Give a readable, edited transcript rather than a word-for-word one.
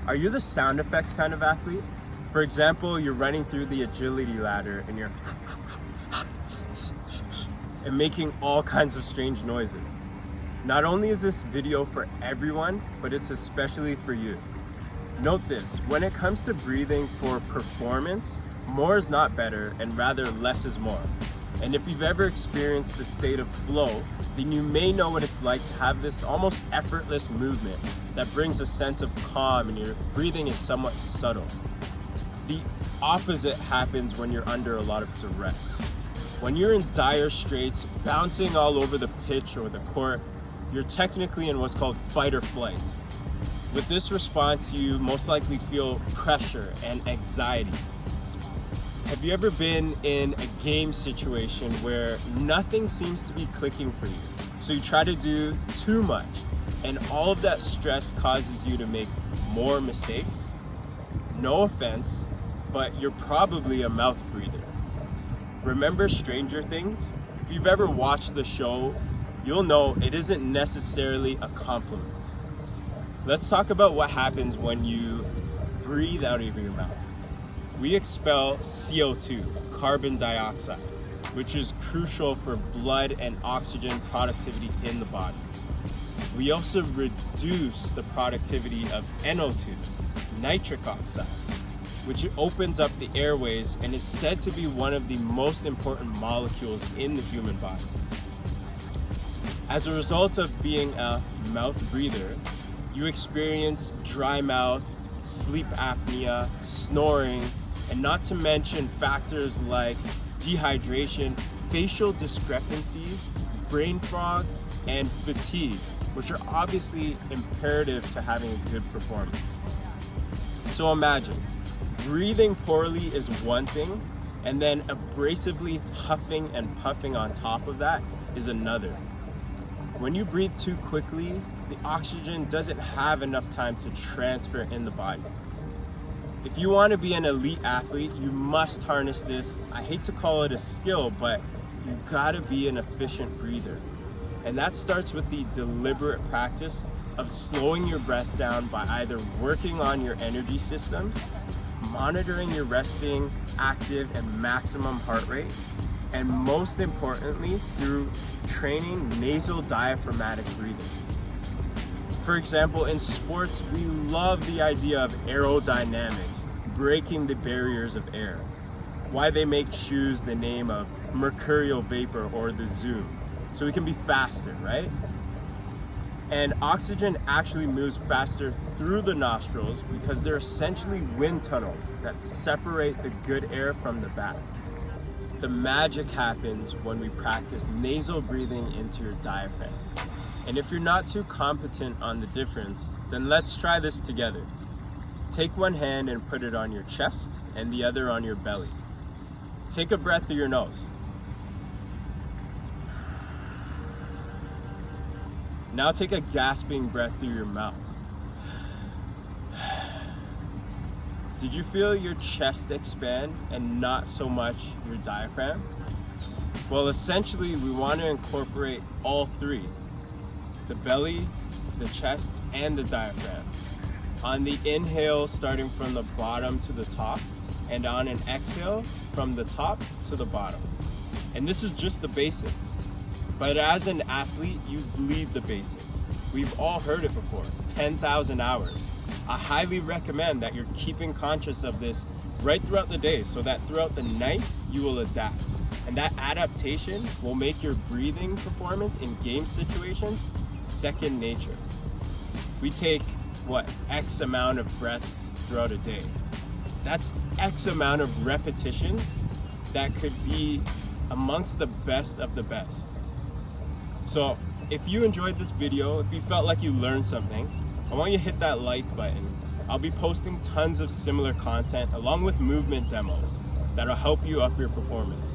Are you the sound effects kind of athlete? For example, you're running through the agility ladder and you're and making all kinds of strange noises. Not only is this video for everyone, but it's especially for you. Note this, when it comes to breathing for performance, more is not better and rather less is more. And if you've ever experienced the state of flow, then you may know what it's like to have this almost effortless movement that brings a sense of calm and your breathing is somewhat subtle. The opposite happens when you're under a lot of duress. When you're in dire straits, bouncing all over the pitch or the court, you're technically in what's called fight or flight. With this response, you most likely feel pressure and anxiety. Have you ever been in a game situation where nothing seems to be clicking for you? So you try to do too much, and all of that stress causes you to make more mistakes? No offense, but you're probably a mouth breather. Remember Stranger Things? If you've ever watched the show, you'll know it isn't necessarily a compliment. Let's talk about what happens when you breathe out of your mouth. We expel CO2, carbon dioxide, which is crucial for blood and oxygen productivity in the body. We also reduce the productivity of NO2, nitric oxide, which opens up the airways and is said to be one of the most important molecules in the human body. As a result of being a mouth breather, you experience dry mouth, sleep apnea, snoring, and not to mention factors like dehydration, facial discrepancies, brain fog, and fatigue, which are obviously imperative to having a good performance. So imagine, breathing poorly is one thing, and then abrasively huffing and puffing on top of that is another. When you breathe too quickly, the oxygen doesn't have enough time to transfer in the body. If you want to be an elite athlete, you must harness this. I hate to call it a skill, but you gotta be an efficient breather. And that starts with the deliberate practice of slowing your breath down by either working on your energy systems, monitoring your resting, active, and maximum heart rate, and most importantly, through training nasal diaphragmatic breathing. For example, in sports, we love the idea of aerodynamics, breaking the barriers of air. Why they make shoes the name of mercurial vapor or the zoo, so we can be faster, right? And oxygen actually moves faster through the nostrils because they're essentially wind tunnels that separate the good air from the bad. The magic happens when we practice nasal breathing into your diaphragm. And if you're not too competent on the difference, then let's try this together. Take one hand and put it on your chest and the other on your belly. Take a breath through your nose. Now take a gasping breath through your mouth. Did you feel your chest expand and not so much your diaphragm? Well, essentially, we want to incorporate all three: the belly, the chest, and the diaphragm. On the inhale, starting from the bottom to the top, and on an exhale, from the top to the bottom. And this is just the basics. But as an athlete, you bleed the basics. We've all heard it before, 10,000 hours. I highly recommend that you're keeping conscious of this right throughout the day so that throughout the night, you will adapt. And that adaptation will make your breathing performance in game situations second nature. We take, X amount of breaths throughout a day. That's X amount of repetitions that could be amongst the best of the best. So if you enjoyed this video, if you felt like you learned something, I want you to hit that like button. I'll be posting tons of similar content along with movement demos that'll help you up your performance.